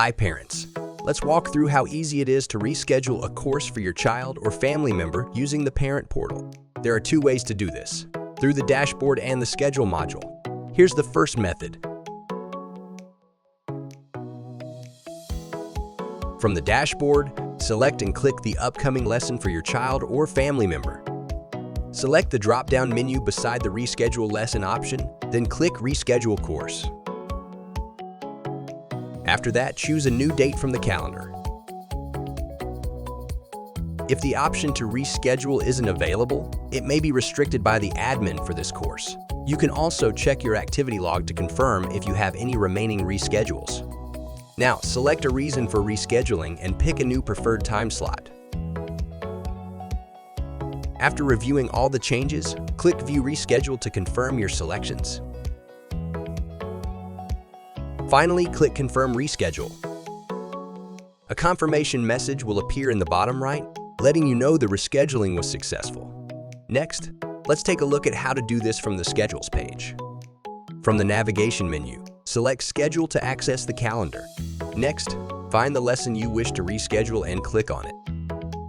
Hi parents! Let's walk through how easy it is to reschedule a course for your child or family member using the Parent Portal. There are two ways to do this, through the dashboard and the Schedule module. Here's the first method. From the dashboard, select and click the upcoming lesson for your child or family member. Select the drop-down menu beside the Reschedule lesson option, then click Reschedule course. After that, choose a new date from the calendar. If the option to reschedule isn't available, it may be restricted by the admin for this course. You can also check your activity log to confirm if you have any remaining reschedules. Now, select a reason for rescheduling and pick a new preferred time slot. After reviewing all the changes, click View Reschedule to confirm your selections. Finally, click Confirm Reschedule. A confirmation message will appear in the bottom right, letting you know the rescheduling was successful. Next, let's take a look at how to do this from the Schedules page. From the navigation menu, select Schedule to access the calendar. Next, find the lesson you wish to reschedule and click on it.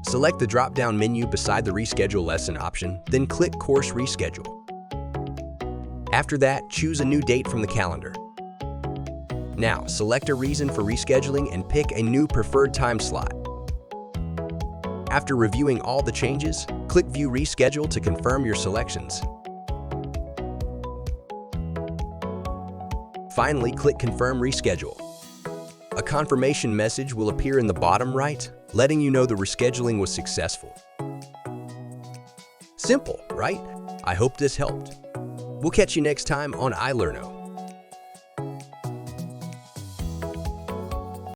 Select the drop-down menu beside the Reschedule lesson option, then click Course Reschedule. After that, choose a new date from the calendar. Now, select a reason for rescheduling and pick a new preferred time slot. After reviewing all the changes, click View Reschedule to confirm your selections. Finally, click Confirm Reschedule. A confirmation message will appear in the bottom right, letting you know the rescheduling was successful. Simple, right? I hope this helped. We'll catch you next time on ilerno.